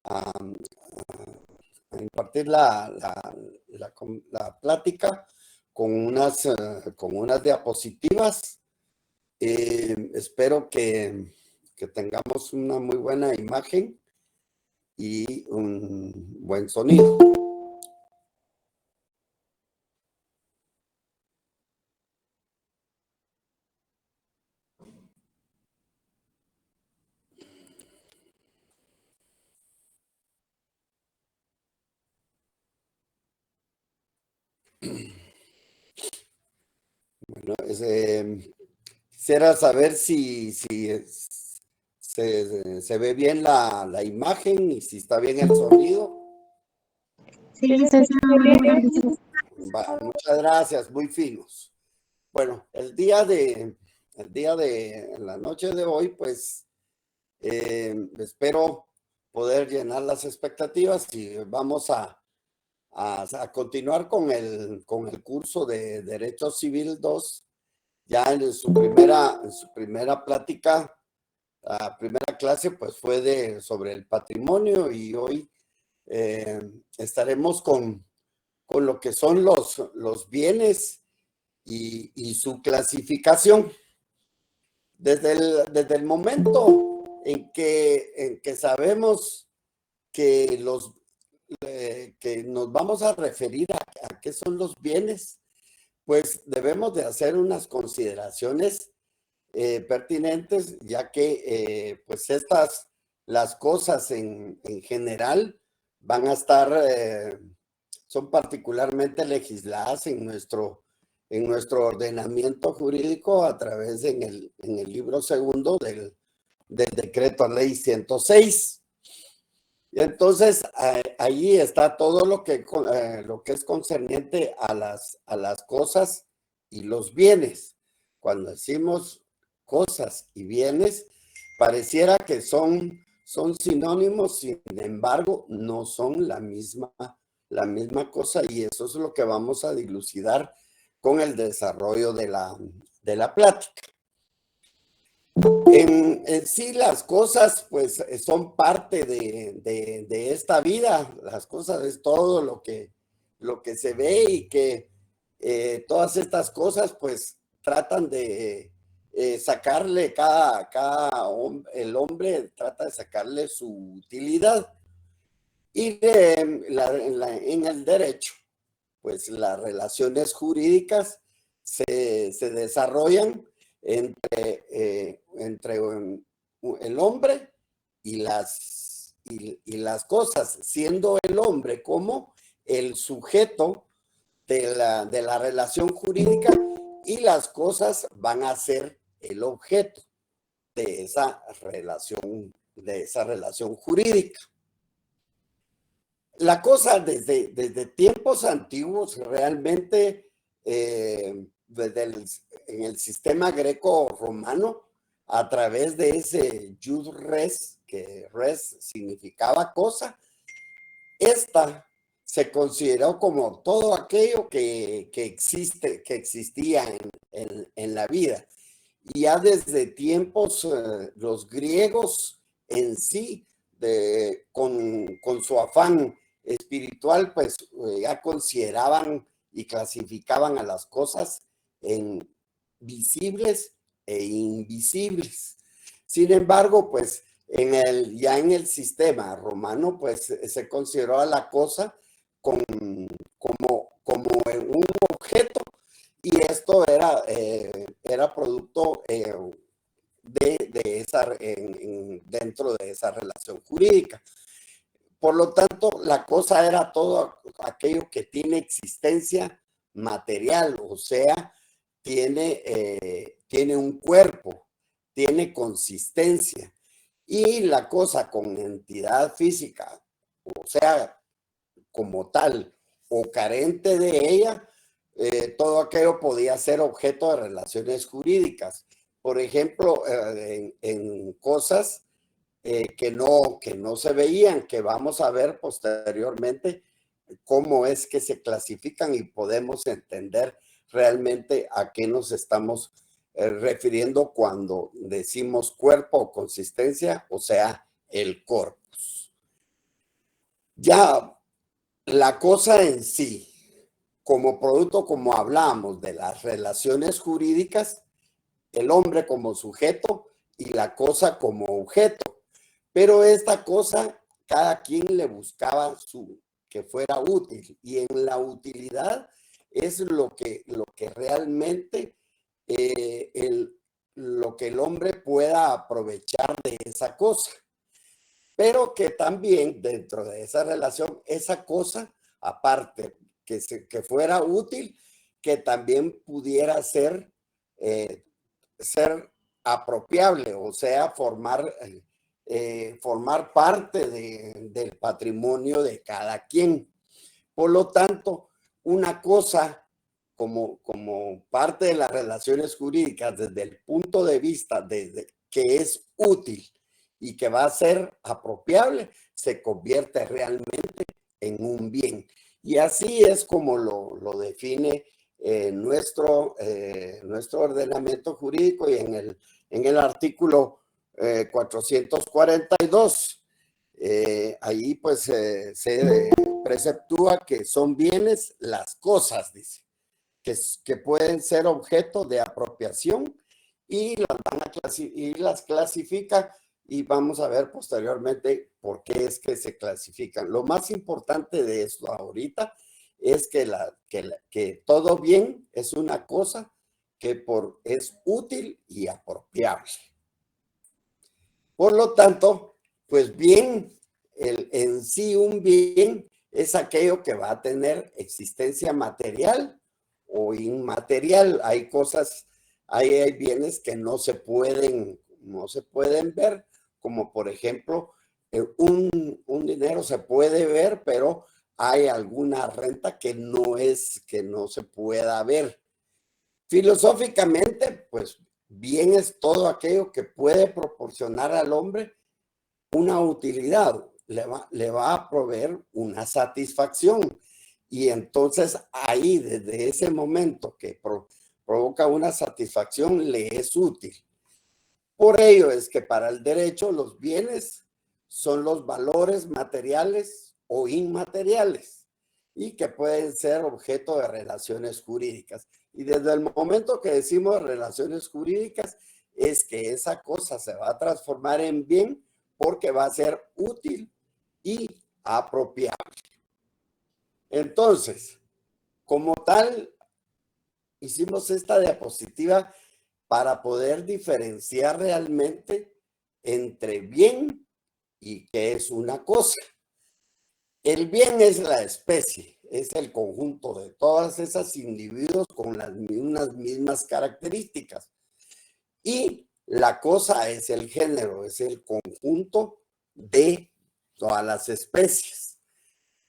a- a impartir la plática con unas diapositivas. Espero que tengamos una muy buena imagen y un buen sonido. Bueno, quisiera saber si se ve bien la imagen y si está bien el sonido. Sí, licenciado, buenas tardes. Muchas gracias, muy finos. Bueno, en la noche de hoy, pues espero poder llenar las expectativas y vamos a continuar con el curso de Derecho Civil 2. Ya en su primera plática, la primera clase, pues fue sobre el patrimonio, y hoy estaremos con lo que son los bienes y su clasificación. Desde el momento en que sabemos que que nos vamos a referir a qué son los bienes, pues debemos de hacer unas consideraciones pertinentes, ya que pues las cosas en general van a estar, son particularmente legisladas en nuestro ordenamiento jurídico a través en el libro segundo del decreto ley 106. Y entonces ahí está todo lo que es concerniente a las cosas y los bienes. Cuando decimos cosas y bienes, pareciera que son sinónimos, sin embargo, no son la misma cosa, y eso es lo que vamos a dilucidar con el desarrollo de la plática. En sí, las cosas pues son parte de esta vida. Las cosas es todo lo que se ve, y que todas estas cosas pues tratan de sacarle el hombre trata de sacarle su utilidad. Y en el derecho, pues las relaciones jurídicas se desarrollan entre el hombre y las cosas, siendo el hombre como el sujeto de la relación jurídica, y las cosas van a ser el objeto de esa relación jurídica. La cosa desde tiempos antiguos realmente, en el sistema greco-romano, a través de ese jus res, que res significaba cosa, esta se consideró como todo aquello que existía en la vida. Y ya desde tiempos, los griegos en sí, con su afán espiritual, pues ya consideraban y clasificaban a las cosas en visibles e invisibles. Sin embargo, pues ya en el sistema romano, pues se consideró a la cosa como un objeto, y esto era producto dentro de esa relación jurídica. Por lo tanto, la cosa era todo aquello que tiene existencia material, o sea, tiene un cuerpo, tiene consistencia. Y la cosa con entidad física, o sea, como tal, o carente de ella, todo aquello podía ser objeto de relaciones jurídicas. Por ejemplo, en cosas que no se veían, que vamos a ver posteriormente cómo es que se clasifican, y podemos entender realmente a qué nos estamos refiriendo cuando decimos cuerpo o consistencia, o sea, el corpus. Ya la cosa en sí, como producto, como hablamos de las relaciones jurídicas, el hombre como sujeto y la cosa como objeto. Pero esta cosa, cada quien le buscaba que fuera útil, y en la utilidad es lo que realmente lo que el hombre pueda aprovechar de esa cosa. Pero que también dentro de esa relación, esa cosa, aparte que fuera útil, que también pudiera ser apropiable, o sea, formar parte del patrimonio de cada quien. Por lo tanto, una cosa como parte de las relaciones jurídicas desde el punto de vista de que es útil y que va a ser apropiable, se convierte realmente en un bien. Y así es como lo define nuestro ordenamiento jurídico, y en el artículo 442. Ahí pues se preceptúa que son bienes las cosas, dice, que pueden ser objeto de apropiación, y las clasifica, y vamos a ver posteriormente por qué es que se clasifican. Lo más importante de esto ahorita es que todo bien es una cosa que es útil y apropiable. Por lo tanto, pues bien, en sí un bien es aquello que va a tener existencia material o inmaterial. Hay bienes que no se pueden ver, como por ejemplo, un dinero se puede ver, pero hay alguna renta que no se pueda ver. Filosóficamente, pues bien es todo aquello que puede proporcionar al hombre una utilidad, le va a proveer una satisfacción. Y entonces ahí, desde ese momento que provoca una satisfacción, le es útil. Por ello es que para el derecho los bienes son los valores materiales o inmateriales, y que pueden ser objeto de relaciones jurídicas. Y desde el momento que decimos relaciones jurídicas, es que esa cosa se va a transformar en bien porque va a ser útil y apropiable. Entonces, como tal, hicimos esta diapositiva para poder diferenciar realmente entre bien y qué es una cosa. El bien es la especie, es el conjunto de todas esas individuos con unas mismas características. Y la cosa es el género, es el conjunto de todas las especies.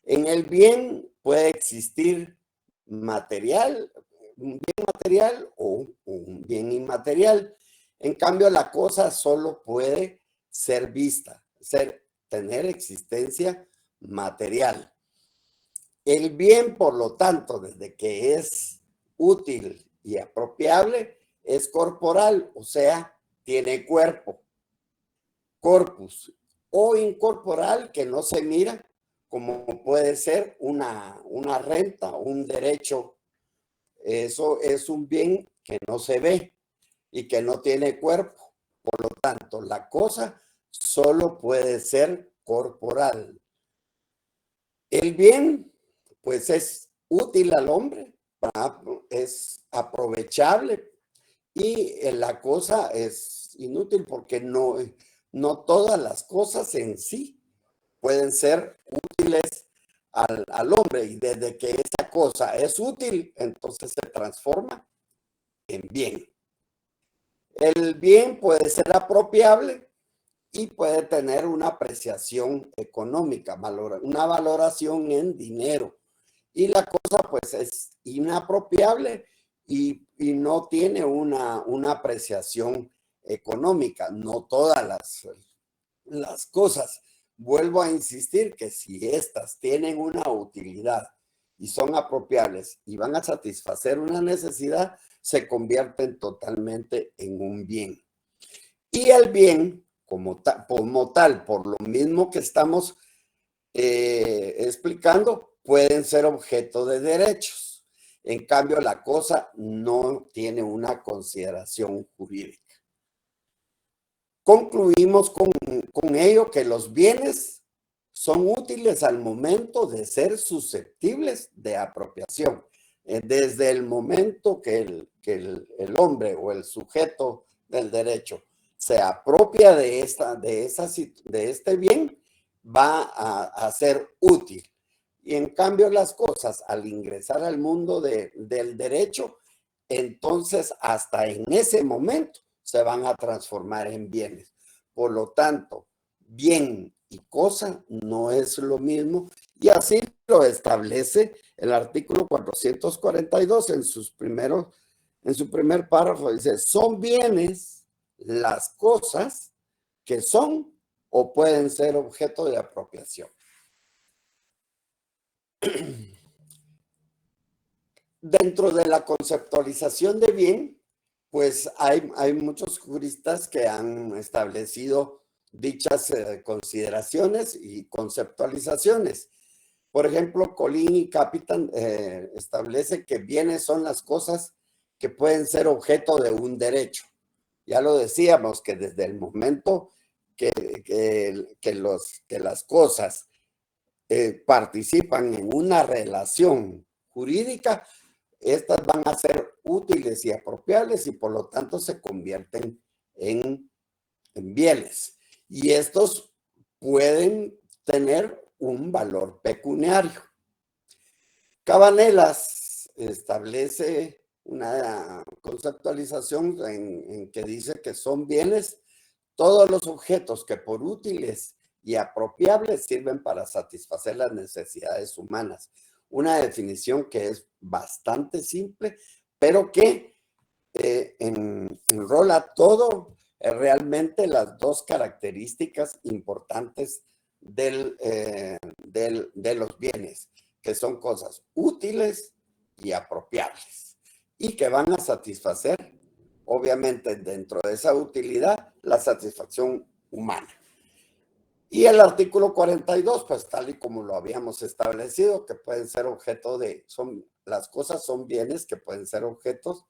En el bien puede existir material, un bien material o un bien inmaterial. En cambio, la cosa solo puede ser vista, tener existencia material. El bien, por lo tanto, desde que es útil y apropiable, es corporal, o sea, tiene cuerpo, corpus, o incorporal, que no se mira, como puede ser una renta, un derecho. Eso es un bien que no se ve y que no tiene cuerpo. Por lo tanto, la cosa solo puede ser corporal. El bien, pues es útil al hombre, es aprovechable, y la cosa es inútil porque no todas las cosas en sí pueden ser útiles al hombre, y desde que esa cosa es útil, entonces se transforma en bien. El bien puede ser apropiable y puede tener una apreciación económica, una valoración en dinero. Y la cosa pues es inapropiable y no tiene una apreciación económica. No todas las cosas. Vuelvo a insistir que si estas tienen una utilidad y son apropiables y van a satisfacer una necesidad, se convierten totalmente en un bien. Y el bien, como tal, por lo mismo que estamos explicando, pueden ser objeto de derechos. En cambio, la cosa no tiene una consideración jurídica. Concluimos con ello que los bienes son útiles al momento de ser susceptibles de apropiación. Desde el momento que el hombre o el sujeto del derecho se apropia de este bien, va a ser útil. Y en cambio las cosas, al ingresar al mundo del derecho, entonces hasta en ese momento se van a transformar en bienes. Por lo tanto, bien y cosa no es lo mismo, y así lo establece el artículo 442 en su primer párrafo. Dice, son bienes las cosas que son o pueden ser objeto de apropiación. Dentro de la conceptualización de bien, pues hay muchos juristas que han establecido dichas consideraciones y conceptualizaciones. Por ejemplo, Colín y Capitan establece que bienes son las cosas que pueden ser objeto de un derecho. Ya lo decíamos, que desde el momento que las cosas participan en una relación jurídica, estas van a ser útiles y apropiables y por lo tanto se convierten en bienes. Y estos pueden tener un valor pecuniario. Cabanelas establece una conceptualización en que dice que son bienes todos los objetos que por útiles y apropiables sirven para satisfacer las necesidades humanas. Una definición que es bastante simple, pero que enrola todo realmente las dos características importantes de los bienes, que son cosas útiles y apropiables, y que van a satisfacer, obviamente, dentro de esa utilidad, la satisfacción humana. Y el artículo 42, pues tal y como lo habíamos establecido, que pueden ser objeto las cosas son bienes que pueden ser objetos,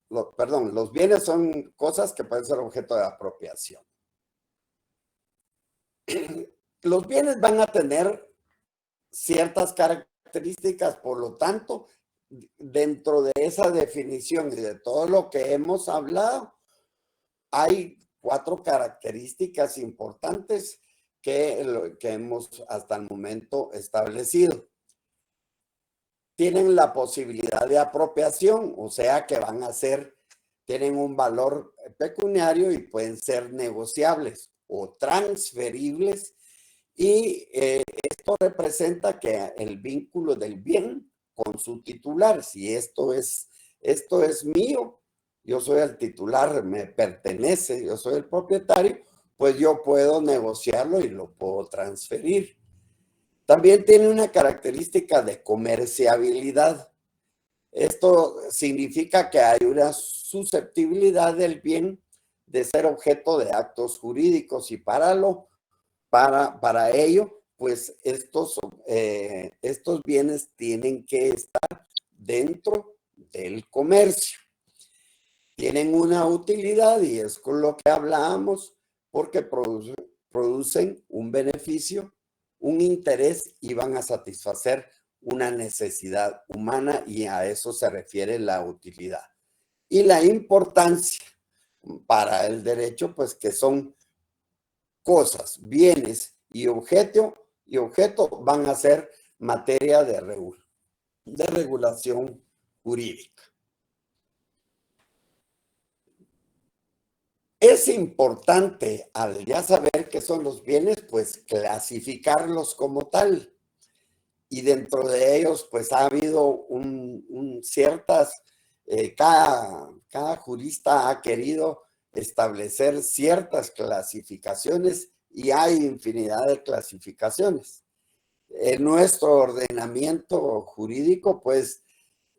los bienes son cosas que pueden ser objeto de apropiación. Los bienes van a tener ciertas características, por lo tanto, dentro de esa definición y de todo lo que hemos hablado, hay 4 características importantes que hemos hasta el momento establecido. Tienen la posibilidad de apropiación, o sea que tienen un valor pecuniario y pueden ser negociables o transferibles, y esto representa que el vínculo del bien con su titular, si esto es mío, yo soy el titular, me pertenece, yo soy el propietario, pues yo puedo negociarlo y lo puedo transferir. También tiene una característica de comerciabilidad. Esto significa que hay una susceptibilidad del bien de ser objeto de actos jurídicos, y para ello, pues estos bienes tienen que estar dentro del comercio. Tienen una utilidad, y es con lo que hablábamos, porque producen un beneficio, un interés, y van a satisfacer una necesidad humana, y a eso se refiere la utilidad. Y la importancia para el derecho, pues que son cosas, bienes y objeto van a ser materia de regulación jurídica. Es importante, al ya saber qué son los bienes, pues clasificarlos como tal. Y dentro de ellos, pues ha habido cada jurista ha querido establecer ciertas clasificaciones, y hay infinidad de clasificaciones. En nuestro ordenamiento jurídico, pues,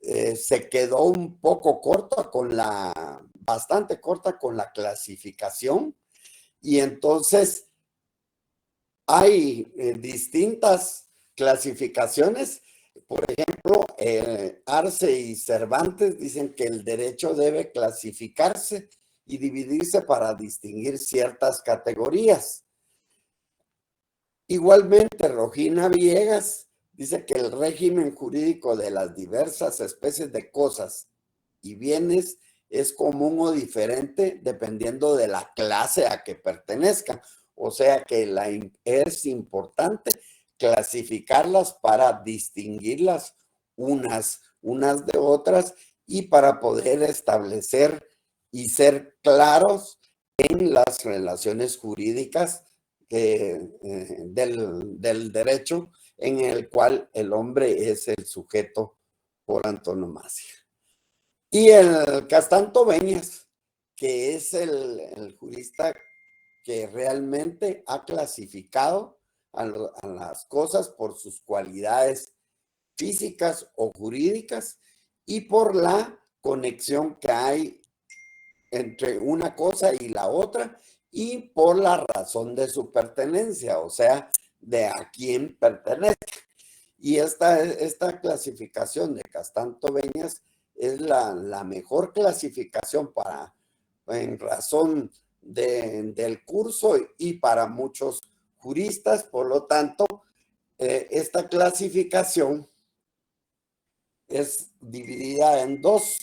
se quedó un poco bastante corta con la clasificación, y entonces hay distintas clasificaciones. Por ejemplo, Arce y Cervantes dicen que el derecho debe clasificarse y dividirse para distinguir ciertas categorías. Igualmente, Rojina Villegas dice que el régimen jurídico de las diversas especies de cosas y bienes es común o diferente dependiendo de la clase a que pertenezcan. O sea que es importante clasificarlas para distinguirlas unas de otras y para poder establecer y ser claros en las relaciones jurídicas del derecho en el cual el hombre es el sujeto por antonomasia. Y el Castanto Beñas, que es el jurista que realmente ha clasificado a las cosas por sus cualidades físicas o jurídicas y por la conexión que hay entre una cosa y la otra y por la razón de su pertenencia, o sea, de a quién pertenece. Y esta clasificación de Castanto Beñas es la mejor clasificación en razón del curso y para muchos juristas. Por lo tanto, esta clasificación es dividida en dos.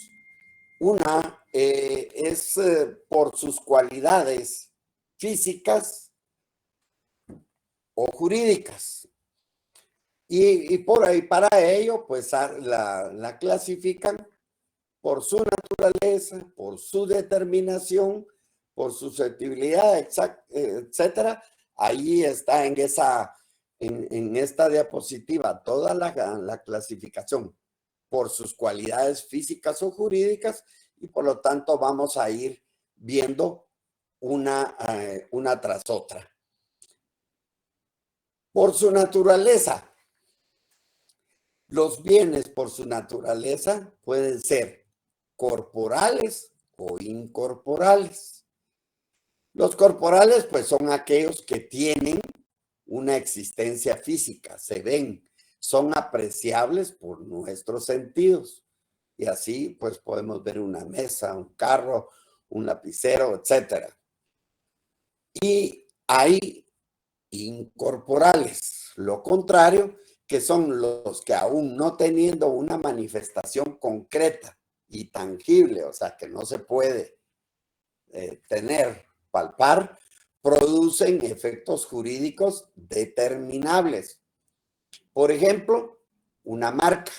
Una es por sus cualidades físicas o jurídicas. Y por ahí, para ello, pues la clasifican por su naturaleza, por su determinación, por susceptibilidad, etcétera. Ahí está en esta diapositiva toda la clasificación por sus cualidades físicas o jurídicas y por lo tanto vamos a ir viendo una tras otra. Por su naturaleza. Los bienes por su naturaleza pueden ser corporales o incorporales. Los corporales pues son aquellos que tienen una existencia física, se ven, son apreciables por nuestros sentidos. Y así pues podemos ver una mesa, un carro, un lapicero, etcétera. Y hay incorporales, lo contrario, que son los que aún no teniendo una manifestación concreta y tangible, o sea, que no se puede palpar, producen efectos jurídicos determinables. Por ejemplo, una marca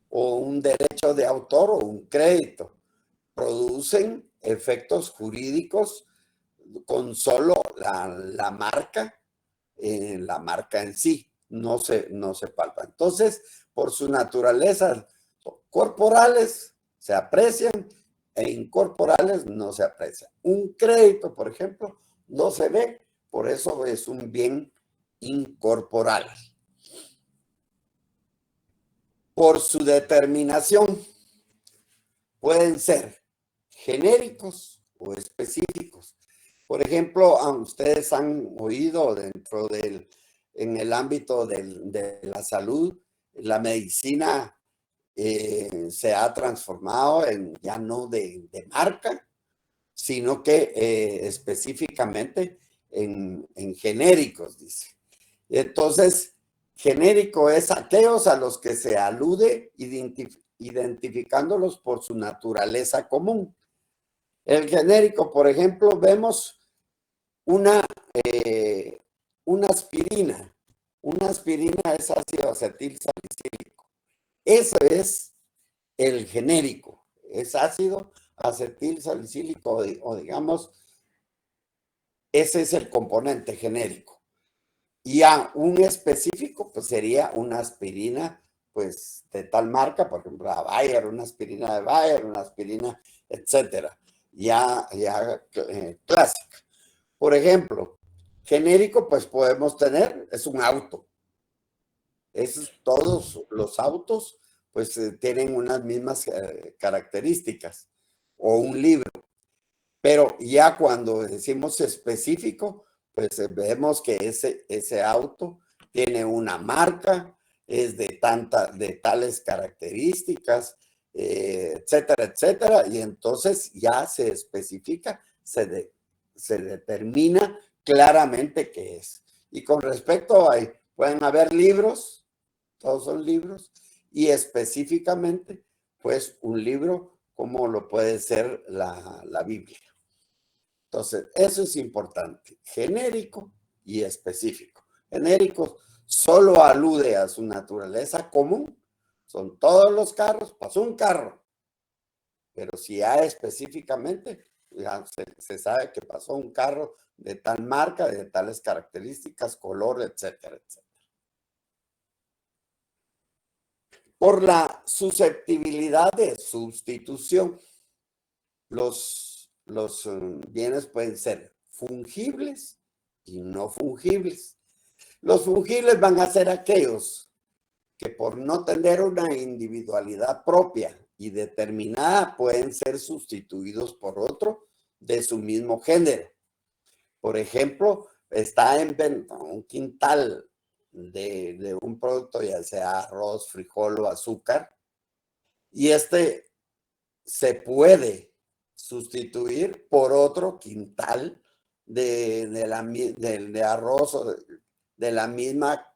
o un derecho de autor o un crédito producen efectos jurídicos con solo la marca en sí, no se palpa. Entonces, por su naturaleza, corporales se aprecian e incorporales no se aprecian. Un crédito, por ejemplo, no se ve, por eso es un bien incorporal. Por su determinación, pueden ser genéricos o específicos. Por ejemplo, ustedes han oído en el ámbito de la salud, la medicina se ha transformado ya no de marca, sino que específicamente en genéricos, dice. Entonces, genérico es aquellos a los que se alude identificándolos por su naturaleza común. El genérico, por ejemplo, vemos una aspirina. Una aspirina es ácido acetil salicílico. Eso es el genérico. Es ácido acetil salicílico o digamos, ese es el componente genérico. Y a un específico, pues sería una aspirina, pues de tal marca, por ejemplo, la Bayer, una aspirina de Bayer, una aspirina, etcétera. Ya clásica. Por ejemplo, genérico, pues podemos tener, es un auto. Todos los autos, pues tienen unas mismas características. O un libro. Pero ya cuando decimos específico, pues vemos que ese auto tiene una marca, es de tales características, etcétera, etcétera, y entonces ya se especifica, se determina claramente qué es. Y con respecto a, pueden haber libros, todos son libros, y específicamente, pues un libro como lo puede ser la Biblia. Entonces, eso es importante, genérico y específico. Genérico solo alude a su naturaleza común, son todos los carros, pasó un carro, pero si hay específicamente, ya se sabe que pasó un carro de tal marca, de tales características, color, etcétera, etcétera. Por la susceptibilidad de sustitución, los bienes pueden ser fungibles y no fungibles. Los fungibles van a ser aquellos que por no tener una individualidad propia y determinada pueden ser sustituidos por otro de su mismo género. Por ejemplo, está en venta un quintal de un producto, ya sea arroz, frijol o azúcar, y se puede sustituir por otro quintal de arroz de la misma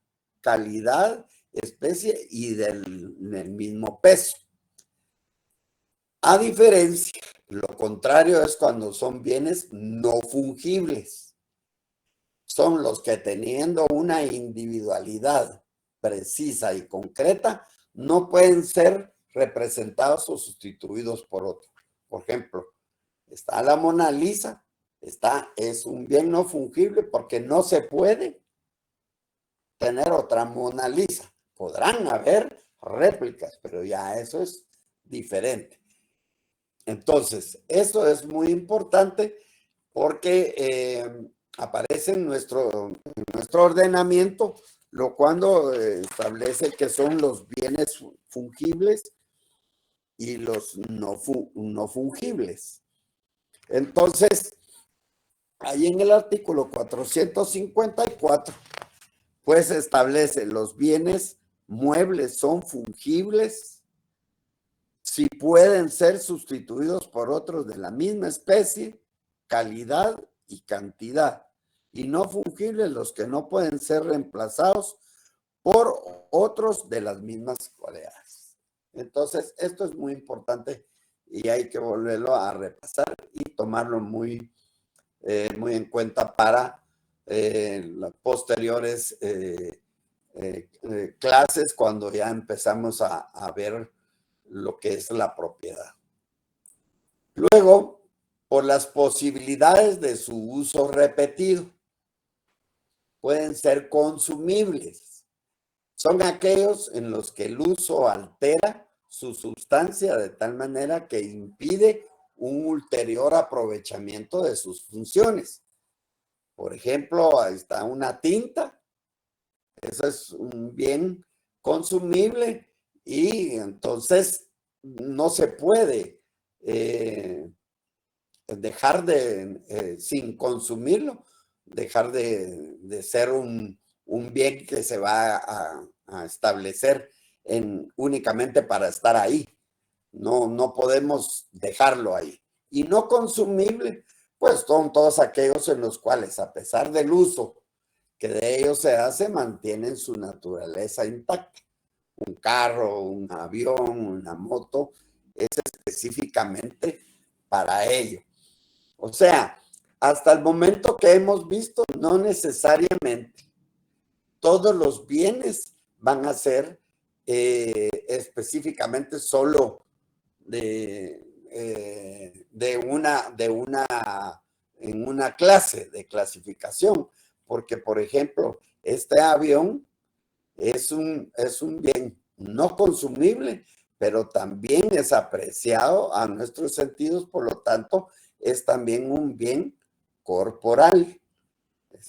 calidad, especie y del mismo peso. A diferencia, lo contrario es cuando son bienes no fungibles. Son los que teniendo una individualidad precisa y concreta, no pueden ser representados o sustituidos por otro. Por ejemplo, está la Mona Lisa, es un bien no fungible porque no se puede tener otra Mona Lisa. Podrán haber réplicas, pero ya eso es diferente. Entonces, esto es muy importante porque aparece en nuestro ordenamiento, lo cuando establece que son los bienes fungibles y los no fungibles. Entonces, ahí en el artículo 454, pues establece los bienes muebles son fungibles si pueden ser sustituidos por otros de la misma especie, calidad y cantidad, y no fungibles los que no pueden ser reemplazados por otros de las mismas cualidades. Entonces, esto es muy importante y hay que volverlo a repasar y tomarlo muy en cuenta para las posteriores clases cuando ya empezamos a ver lo que es la propiedad. Luego, por las posibilidades de su uso repetido, pueden ser consumibles. Son aquellos en los que el uso altera su sustancia de tal manera que impide un ulterior aprovechamiento de sus funciones. Por ejemplo, ahí está una tinta, eso es un bien consumible y entonces no se puede dejar sin consumirlo, dejar de ser un bien que se va a establecer únicamente para estar ahí. No podemos dejarlo ahí. Y no consumible, pues son todos aquellos en los cuales, a pesar del uso que de ellos se hace, mantienen su naturaleza intacta. Un carro, un avión, una moto, es específicamente para ello. O sea, hasta el momento que hemos visto, no necesariamente todos los bienes van a ser específicamente solo en una clase de clasificación, porque por ejemplo, este avión es un bien no consumible, pero también es apreciado a nuestros sentidos, por lo tanto, es también un bien corporal.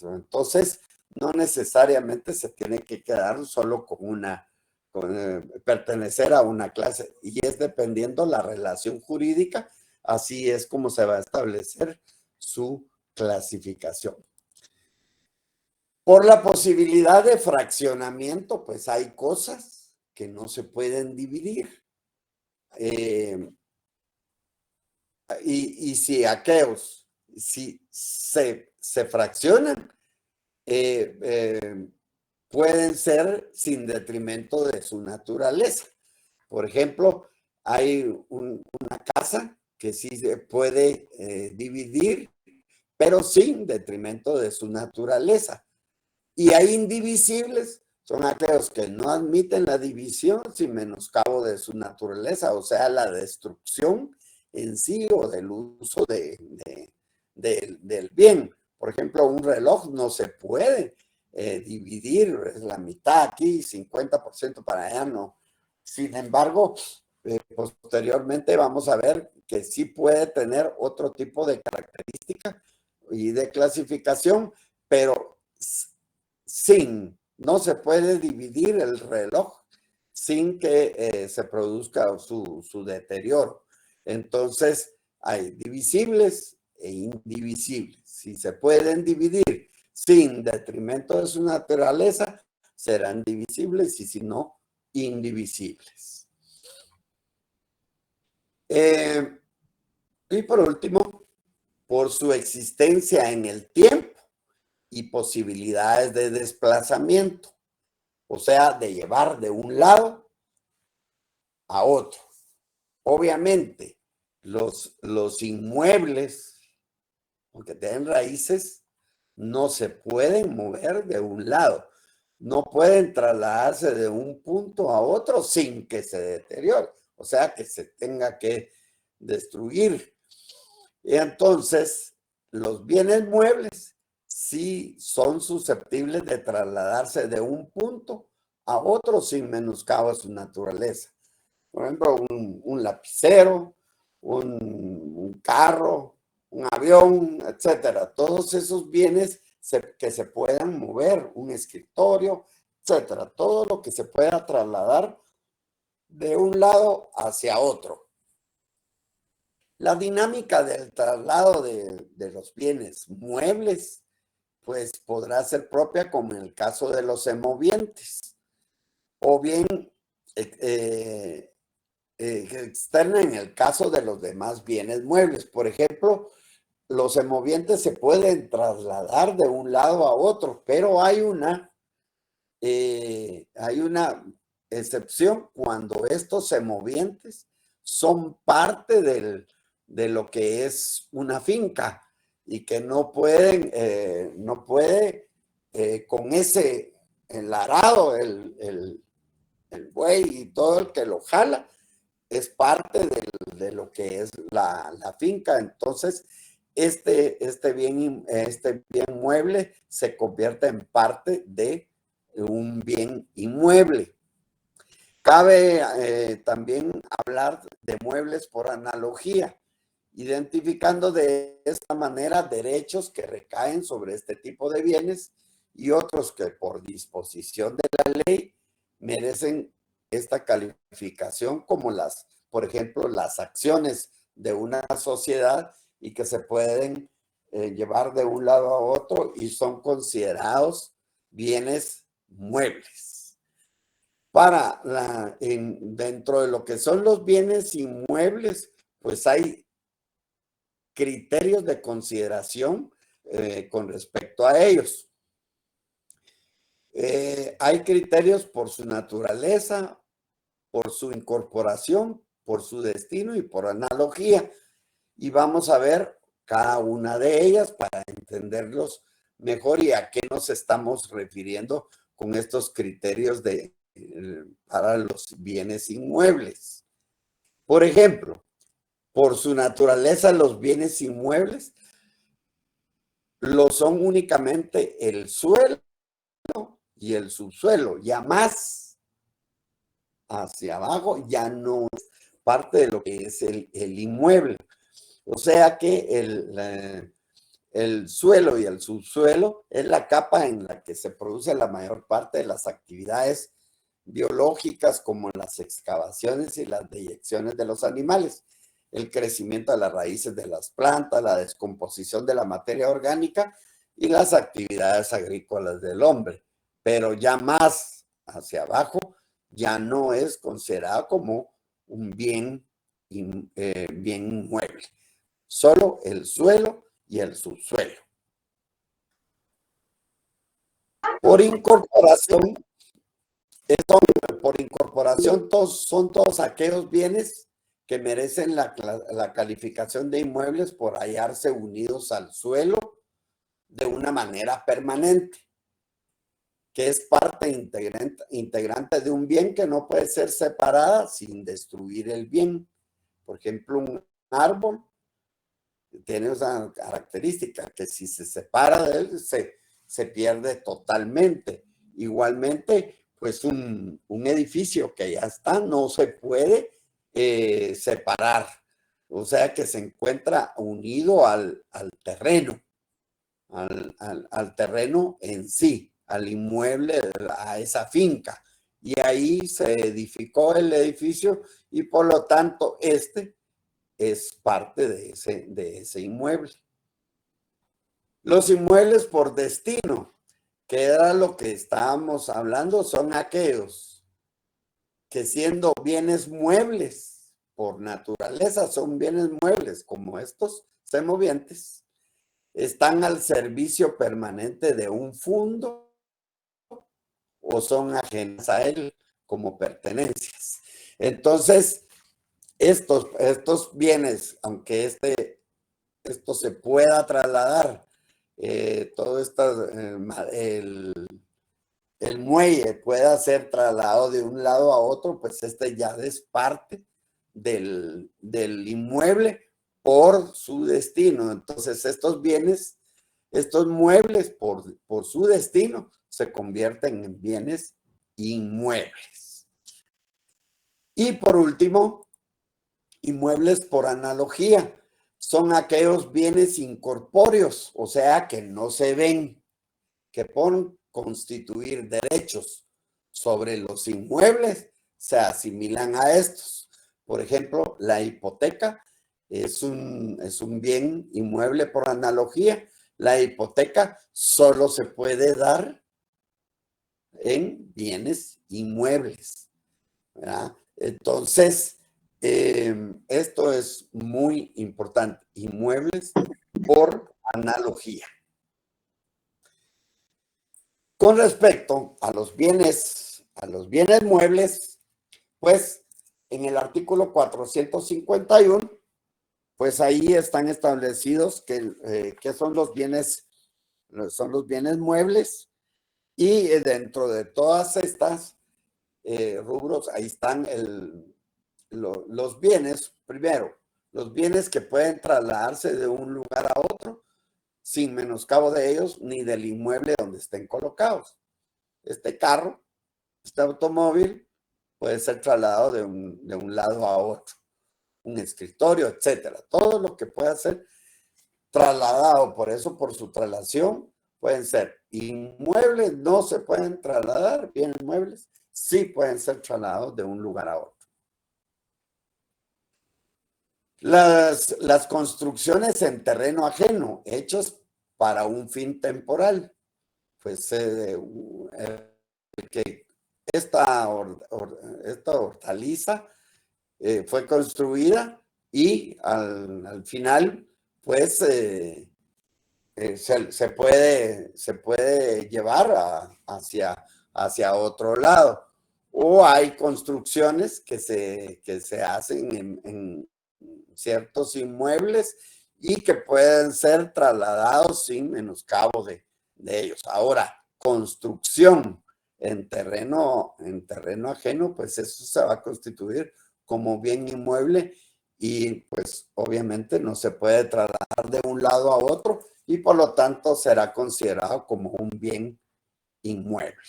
Entonces, no necesariamente se tiene que quedar solo con pertenecer a una clase, y es dependiendo la relación jurídica, así es como se va a establecer su clasificación. Por la posibilidad de fraccionamiento, pues hay cosas que no se pueden dividir. Y si aquellos, si se fraccionan, pueden ser sin detrimento de su naturaleza. Por ejemplo, hay una casa que sí se puede dividir, pero sin detrimento de su naturaleza. Y hay indivisibles, son aquellos que no admiten la división sin menoscabo de su naturaleza, o sea, la destrucción en sí o del uso del bien. Por ejemplo, un reloj no se puede dividir, es la mitad aquí, 50% para allá, no. Sin embargo, posteriormente vamos a ver que sí puede tener otro tipo de característica y de clasificación, pero no se puede dividir el reloj sin que se produzca su deterioro. Entonces, hay divisibles e indivisibles. Si se pueden dividir sin detrimento de su naturaleza, serán divisibles y si no, indivisibles. Y por último, por su existencia en el tiempo y posibilidades de desplazamiento, o sea, de llevar de un lado a otro. Obviamente, los inmuebles, aunque tienen raíces, no se pueden mover de un lado, no pueden trasladarse de un punto a otro sin que se deteriore, o sea, que se tenga que destruir. Y entonces, los bienes muebles sí son susceptibles de trasladarse de un punto a otro sin menoscabo a su naturaleza. Por ejemplo, un lapicero, un carro, un avión, etcétera. Todos esos bienes que se puedan mover, un escritorio, etcétera. Todo lo que se pueda trasladar de un lado hacia otro. La dinámica del traslado de los bienes muebles, pues podrá ser propia como en el caso de los semovientes, o bien externa en el caso de los demás bienes muebles. Por ejemplo, los semovientes se pueden trasladar de un lado a otro, pero hay una excepción cuando estos semovientes son parte de lo que es una finca y que no puede con ese, el arado, el buey y todo el que lo jala, es parte de lo que es la finca. Entonces, este bien mueble se convierte en parte de un bien inmueble. Cabe también hablar de muebles por analogía, identificando de esta manera derechos que recaen sobre este tipo de bienes y otros que por disposición de la ley merecen esta calificación como por ejemplo, las acciones de una sociedad y que se pueden llevar de un lado a otro y son considerados bienes muebles. Dentro de lo que son los bienes inmuebles, pues hay criterios de consideración con respecto a ellos. Hay criterios por su naturaleza, por su incorporación, por su destino y por analogía. Y vamos a ver cada una de ellas para entenderlos mejor y a qué nos estamos refiriendo con estos criterios para los bienes inmuebles. Por ejemplo, por su naturaleza, los bienes inmuebles lo son únicamente el suelo y el subsuelo, ya más hacia abajo ya no es parte de lo que es el inmueble. O sea que el suelo y el subsuelo es la capa en la que se produce la mayor parte de las actividades biológicas, como las excavaciones y las deyecciones de los animales, el crecimiento de las raíces de las plantas, la descomposición de la materia orgánica y las actividades agrícolas del hombre. Pero ya más hacia abajo, ya no es considerado como un bien inmueble. Solo el suelo y el subsuelo. Por incorporación, son todos aquellos bienes que merecen la calificación de inmuebles por hallarse unidos al suelo de una manera permanente, que es parte integrante de un bien que no puede ser separada sin destruir el bien. Por ejemplo, un árbol tiene esa característica que si se separa de él se pierde totalmente. Igualmente, pues un edificio que ya está no se puede separar, o sea que se encuentra unido al terreno, al terreno en sí, al inmueble, a esa finca. Y ahí se edificó el edificio y por lo tanto es parte de ese inmueble. Los inmuebles por destino, que era lo que estábamos hablando, son aquellos que siendo bienes muebles por naturaleza, son bienes muebles como estos semovientes, están al servicio permanente de un fondo o son ajenas a él como pertenencias. Entonces, estos bienes, aunque esto se pueda trasladar, todo esto, el muelle pueda ser trasladado de un lado a otro, pues ya es parte del inmueble por su destino. Entonces, estos bienes, estos muebles por su destino, se convierten en bienes inmuebles. Y por último, inmuebles por analogía. Son aquellos bienes incorpóreos, o sea, que no se ven, que por constituir derechos sobre los inmuebles se asimilan a estos. Por ejemplo, la hipoteca es un bien inmueble por analogía. La hipoteca solo se puede dar en bienes inmuebles, ¿verdad? Entonces, esto es muy importante. Inmuebles por analogía. Con respecto a los bienes muebles, pues en el artículo 451, pues ahí están establecidos que son los bienes muebles, y dentro de todas estas rubros, ahí están los bienes, primero, los bienes que pueden trasladarse de un lugar a otro sin menoscabo de ellos ni del inmueble donde estén colocados. Este carro, este automóvil puede ser trasladado de un lado a otro, un escritorio, etcétera. Todo lo que pueda ser trasladado, por eso por su traslación, pueden ser inmuebles, no se pueden trasladar, bienes muebles sí pueden ser trasladados de un lugar a otro. Las construcciones en terreno ajeno, hechas para un fin temporal, pues que esta hortaliza fue construida y al final, pues, se puede llevar hacia otro lado. O hay construcciones que se hacen en ciertos inmuebles y que pueden ser trasladados sin menoscabo de ellos. Ahora, construcción en terreno ajeno, pues eso se va a constituir como bien inmueble y pues obviamente no se puede trasladar de un lado a otro y por lo tanto será considerado como un bien inmueble.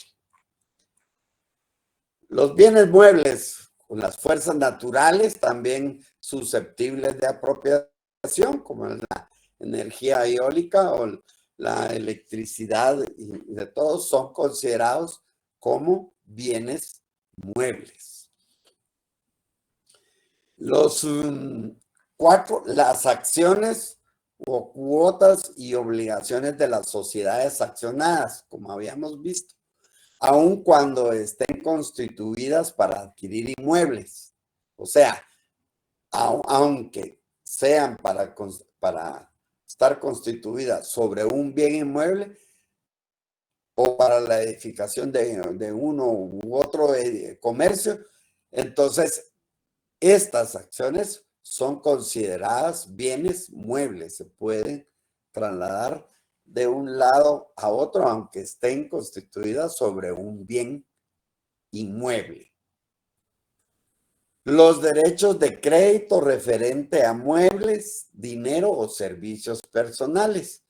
Los bienes muebles con las fuerzas naturales también susceptibles de apropiación, como la energía eólica o la electricidad y de todos, son considerados como bienes muebles. Las acciones o cuotas y obligaciones de las sociedades accionadas, como habíamos visto, aun cuando estén constituidas para adquirir inmuebles. O sea, aunque sean para estar constituidas sobre un bien inmueble o para la edificación de uno u otro comercio, entonces estas acciones son consideradas bienes muebles, se pueden trasladar de un lado a otro, aunque estén constituidas sobre un bien inmueble. Los derechos de crédito referente a muebles, dinero o servicios personales.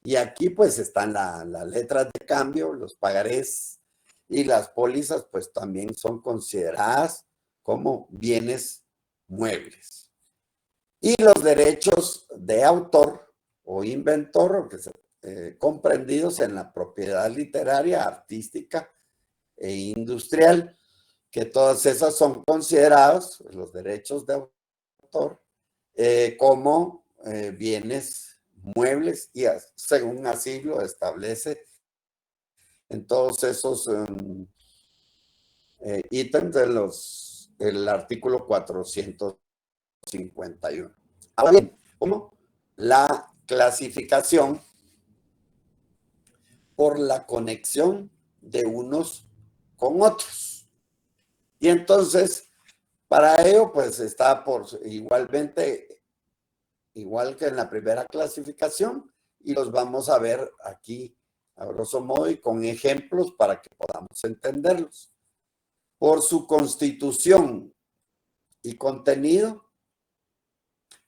Y aquí pues están las letras de cambio, los pagarés y las pólizas pues también son consideradas como bienes muebles. Y los derechos de autor o inventor, comprendidos en la propiedad literaria, artística e industrial, que todas esas son considerados, los derechos de autor, como bienes muebles y según así lo establece en todos esos ítems del artículo 451. Ahora bien, ¿cómo? La clasificación por la conexión de unos con otros. Y entonces, para ello, pues está igualmente, igual que en la primera clasificación, y los vamos a ver aquí a grosso modo y con ejemplos para que podamos entenderlos. Por su constitución y contenido,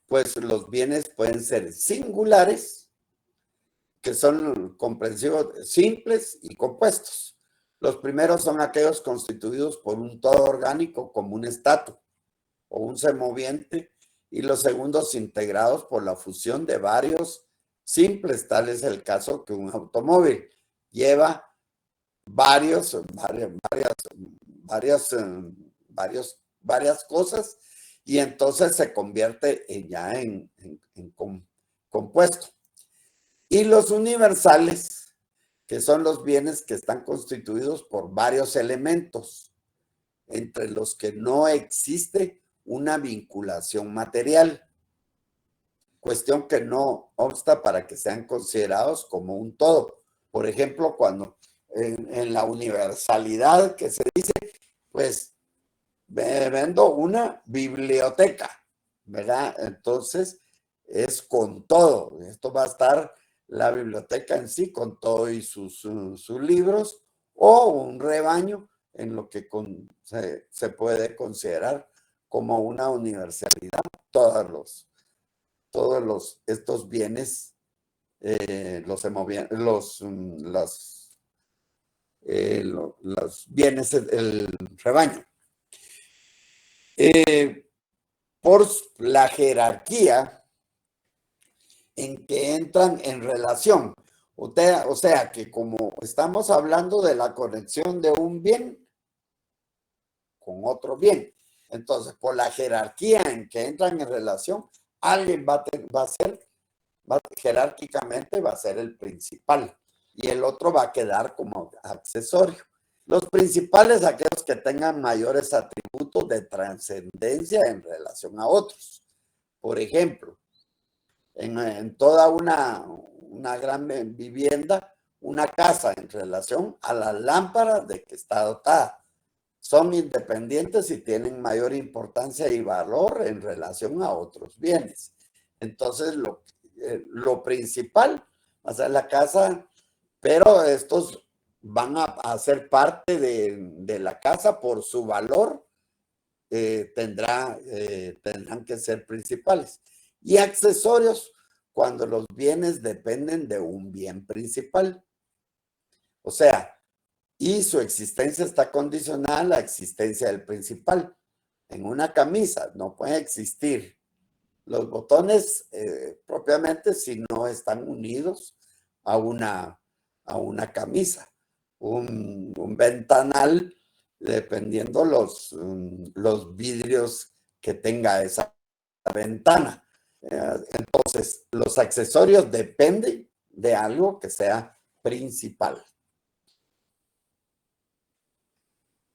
pues los bienes pueden ser singulares, que son comprensivos, simples y compuestos. Los primeros son aquellos constituidos por un todo orgánico como un estatua o un semoviente, y los segundos integrados por la fusión de varios simples. Tal es el caso que un automóvil lleva varias cosas y entonces se convierte ya en compuesto. Y los universales, que son los bienes que están constituidos por varios elementos, entre los que no existe una vinculación material, cuestión que no obsta para que sean considerados como un todo. Por ejemplo, cuando en la universalidad que se dice, pues vendo una biblioteca, ¿verdad? Entonces es con todo. Esto va a estar la biblioteca en sí, con todo y sus libros, o un rebaño en lo que se puede considerar como una universalidad. Estos bienes, los bienes, el rebaño. Por la jerarquía en que entran en relación. O sea que como estamos hablando de la conexión de un bien con otro bien, entonces por la jerarquía en que entran en relación, alguien jerárquicamente va a ser el principal y el otro va a quedar como accesorio. Los principales, aquellos que tengan mayores atributos de trascendencia en relación a otros. Por ejemplo, en toda una gran vivienda, una casa en relación a la lámpara de que está dotada. Son independientes y tienen mayor importancia y valor en relación a otros bienes. Entonces, lo principal va a ser la casa, pero estos van a ser parte de la casa por su valor, tendrán que ser principales. Y accesorios cuando los bienes dependen de un bien principal. O sea, y su existencia está condicionada a la existencia del principal. En una camisa no puede existir los botones propiamente si no están unidos a una camisa. Un ventanal, dependiendo los vidrios que tenga esa ventana. Entonces, los accesorios dependen de algo que sea principal.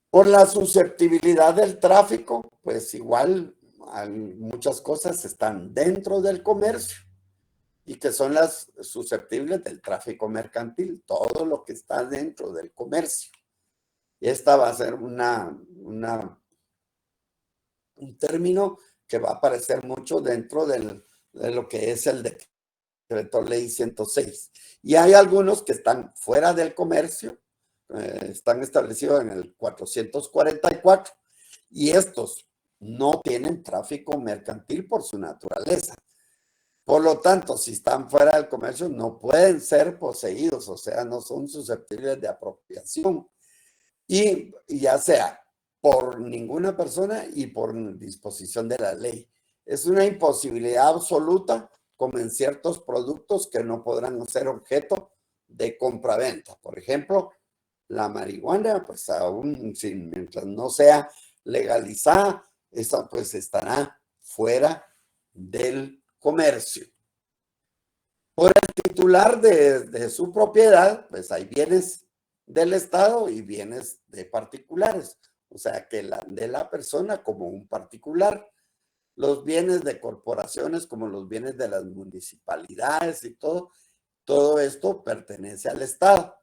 Por la susceptibilidad del tráfico, pues igual muchas cosas están dentro del comercio y que son las susceptibles del tráfico mercantil, todo lo que está dentro del comercio. Y esta va a ser un término que va a aparecer mucho dentro de lo que es el decreto ley 106. Y hay algunos que están fuera del comercio, están establecidos en el 444, y estos no tienen tráfico mercantil por su naturaleza. Por lo tanto, si están fuera del comercio, no pueden ser poseídos, o sea, no son susceptibles de apropiación. Y ya sea por ninguna persona y por disposición de la ley. Es una imposibilidad absoluta, como en ciertos productos que no podrán ser objeto de compraventa. Por ejemplo, la marihuana, pues aún mientras no sea legalizada, esa pues estará fuera del comercio. Por el titular de su propiedad, pues hay bienes del Estado y bienes de particulares. O sea, que de la persona como un particular, los bienes de corporaciones como los bienes de las municipalidades y todo esto pertenece al Estado.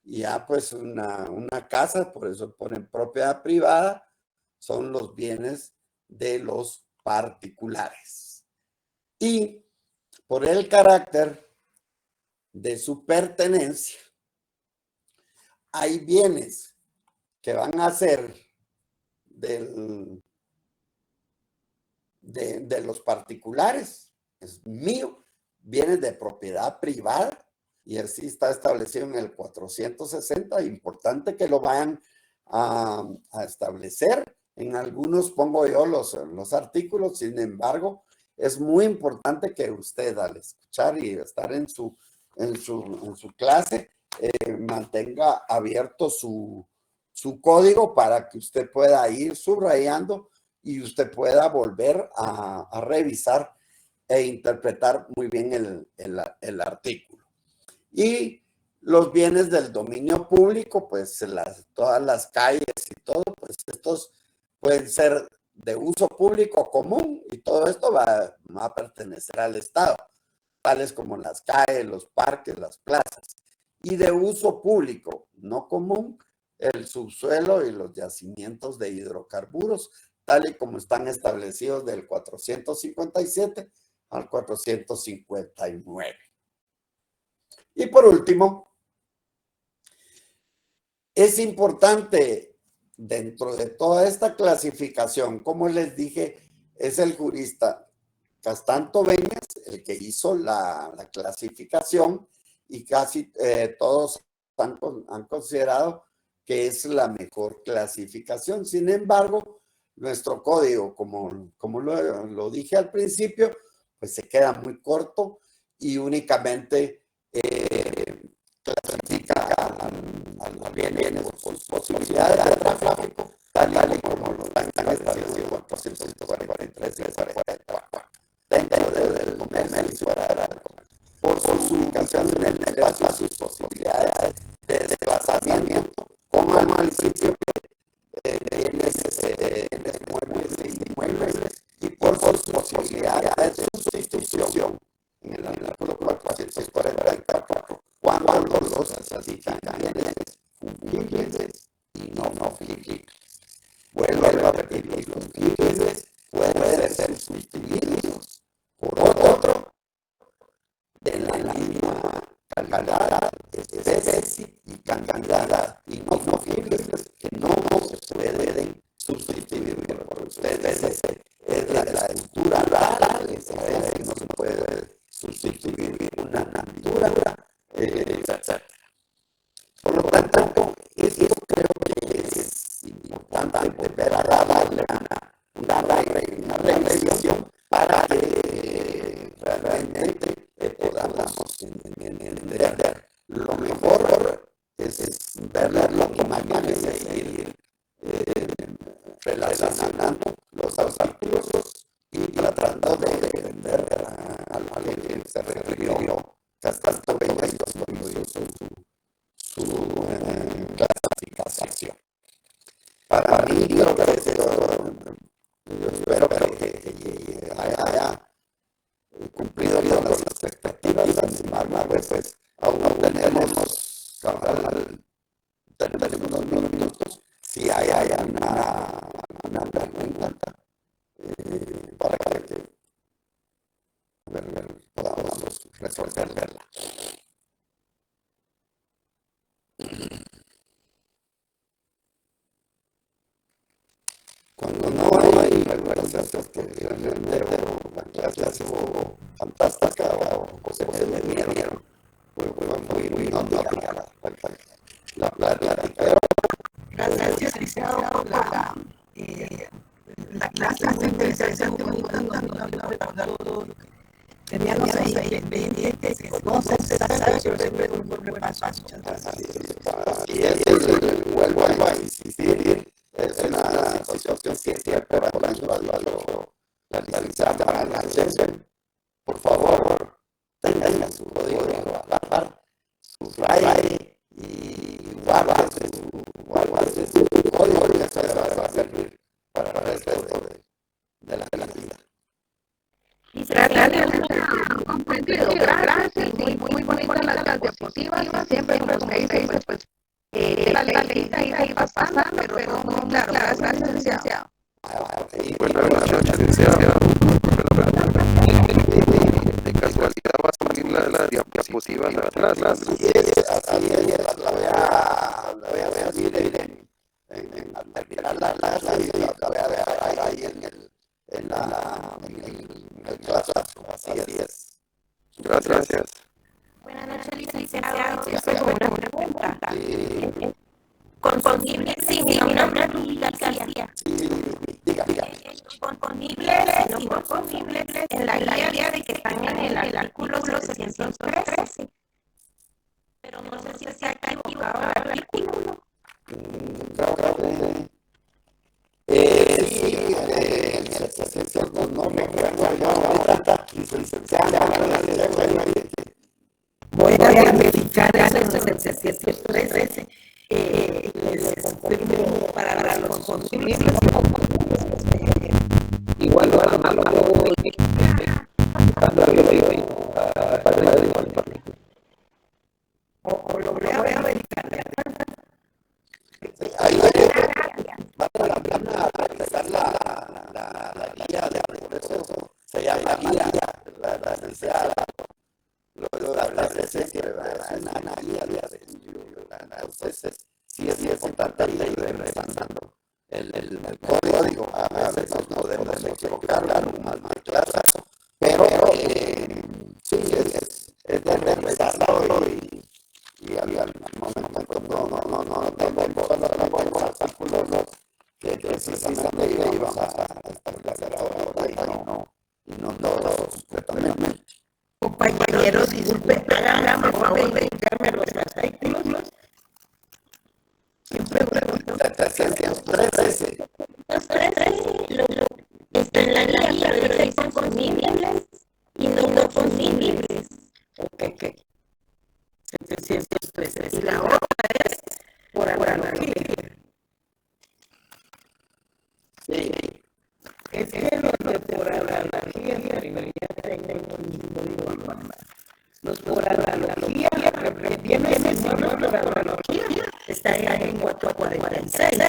Y ya pues una casa, por eso ponen propiedad privada, son los bienes de los particulares. Y por el carácter de su pertenencia, hay bienes que van a ser de los particulares, es mío, bienes de propiedad privada, y así está establecido en el 460. Importante que lo vayan a establecer. En algunos pongo yo los artículos, sin embargo, es muy importante que usted al escuchar y estar en su clase, mantenga abierto su código para que usted pueda ir subrayando y usted pueda volver a revisar e interpretar muy bien el artículo. Y los bienes del dominio público, pues todas las calles y todo, pues estos pueden ser de uso público común y todo esto va a pertenecer al Estado, tales como las calles, los parques, las plazas. Y de uso público no común, el subsuelo y los yacimientos de hidrocarburos, tal y como están establecidos del 457 al 459. Y por último, es importante dentro de toda esta clasificación, como les dije, es el jurista Castanto Beñas el que hizo la clasificación, y casi todos han considerado que es la mejor clasificación. Sin embargo, nuestro código, como lo dije al principio, pues se queda muy corto y únicamente clasifica a los bienes por posibilidades de tráfico, tal y como lo están establecidos en 443 y 44. Dentro del comercio por su ubicación en el espacio, sus posibilidades de desplazamiento, como al municipio de bienes muebles e inmuebles, y por sus posibilidades de sustitución en el artículo 444, cuando los clasifican bienes fungibles y no fungibles. Vuelvo a repetir, los fungibles pueden ser sustituidos por otro de la misma calidad, especie y cantidad, y no fungibles que no se pueden sustituir por ustedes. Es la estructura rara, que no se puede sustituir una natura, etc. Por lo tanto, esto creo que es importante volver a darle una revisión para que realmente podamos entender. Lo mejor es ver lo que mañana es seguir relacionando los artículos y tratando de entender límites, yo espero que haya cumplido con las expectativas. Sin embargo, pues aún no tenemos unos minutos. Si hay una pregunta para que podamos resolverla. Cuando no hay preguntas, que realmente la clase estuvo fantástica o se me vinieron muy nótica la plática. Gracias, licenciado, por la clase muy interesante, muy todo. Teníamos ahí pendientes, que conocen, se sabe, pero siempre un repaso. Muchas gracias. Así es, vuelvo a insistir, es una situación que siempre por año la licenciada para la sesión. Por favor, tengan su código de barra, su RAI y guarden su código y eso les va a servir para el resto de la vida. Gracias, muy bonitas las diapositivas, siempre como me dice, pues, la leída ahí va pasando, pero no, claro, gracias, licenciado. Buenas noches, licenciado. De casualidad va a salir la diapositiva de atrás. Así es, la voy a ver al terminar la clase y la voy a ver ahí en el classroom. Así es. Gracias. Buenas noches, licenciado. Estoy con una pregunta. Consumibles, sí, mi nombre es Rubí García. Sí, dígame. Consumibles y no consumibles en la guía de que están en el artículo 713. Pero no sé si se ha equivocado el artículo. Sí, no me acuerdo yo ahorita, licenciada, voy a verificar eso en el 713. Para los consumibles. Igual lo o lo voy a verificar. Ahí vale la pena realizar la guía de proceso. Se llama guía, la licenciada. Luego la presencia de una guía de entonces sí es importante ir revisando el código. A veces nos podemos equivocar más claro, pero sí es de revisarlo y al momento no tengo algunos artículos que precisamente íbamos a establecer ahora y no todos completamente. Compañeros, disculpen, hagan por favor de indicarme los artículos. Siempre pregunto. 713. Los 13 está en la guía, pero dicen consumibles y no consumibles. Ok. 713. Y la otra es por analogía. Sí. Es que los de por analogía, ya tengo un código normal. Los por analogía, que viene mencionado por analogía, está en 446.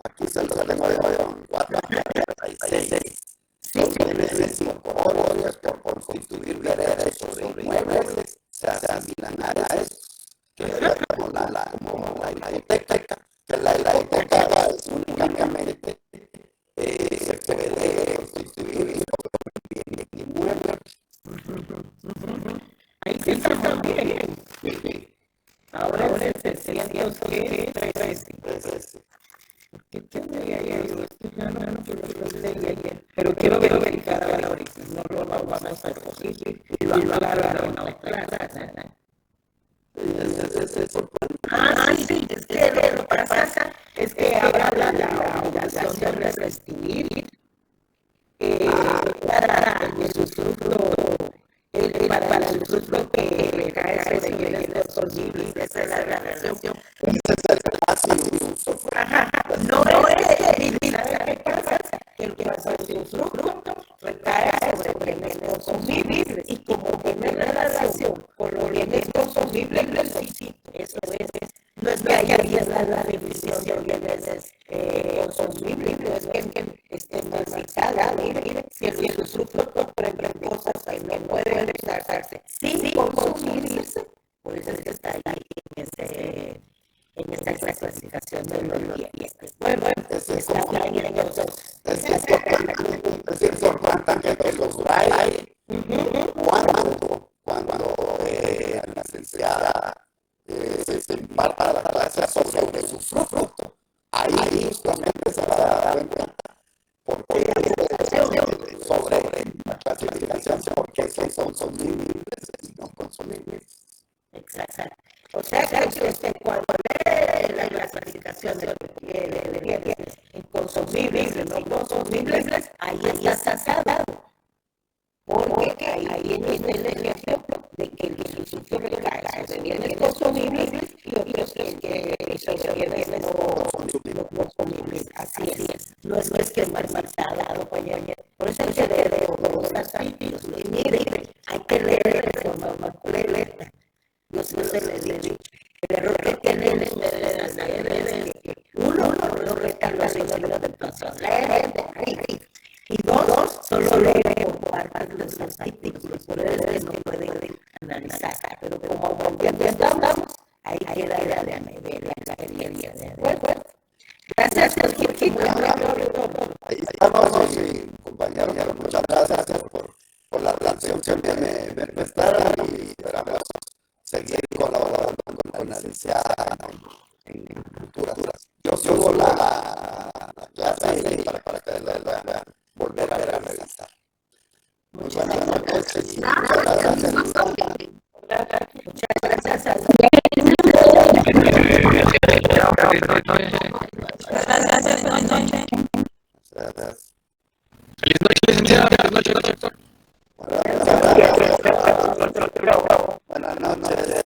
Aquí se lo tengo yo, 446. Los incorporatorios por constituir derechos sobre inmuebles se asimilan a eso, que es como la hipoteca, que la hipoteca es únicamente se puede constituir bien inmueble. Ahí sí está bien. Ahora es el 713. ¿Qué tendría yo? Pero quiero verificar ahorita. No lo vamos a hacer posible. Y lo aclararon. Sí, es que lo que pasa es que habla de la obligación de restituir para el usufructo, para el usufructo que le cae sobre bienes consumibles. Esa es la relación. Ese es el clásico. Ajá, no es que, ¿sabe qué pasa? Que el que va a ser un fruto recae sobre bienes consumibles y como tiene relación con los bienes consumibles, eso es, no es que haya la definición de bienes consumibles, no es que estén marcadas, mire, si el usufructo comprende cosas que no pueden usarse sin consumirse, por eso es que está ahí en esta clasificación de los bienes. Bueno, está bien, entonces. Es importante que los trae cuando la licenciada se imparta la clase sobre su fruto. Ahí justamente se va a dar cuenta porque sobre la clasificación, porque son consumibles y no consumibles. Exacto. O sea que cuando la clasificación de bienes consumibles y no consumibles, ahí está dado. Porque ahí viene el ejemplo de que el usufructo recae sobre bienes consumibles y otros que sobre bienes no consumibles. Así es. No es que mal está dado, por eso se debe todos los capítulos. Y mire, hay que leer de forma completa. No se le dice. El error que tienen ustedes es que uno no recarga los libros de pasos, y dos, solo leen por parte de los artículos, por eso es que no pueden analizar. Pero como ya andamos, ahí queda la experiencia de acuerdo. Gracias, Sergio. Muy amable. Ahí estamos, compañeros. Muchas gracias por la atención que me prestaron y esperamos seguir colaborando con la licenciada en culturas. Yo sigo la clase para que la vean volver a realizar. Muy buenas noches. Muchas gracias. Feliz noche, licenciada. Feliz noche, doctor. Buenas noches.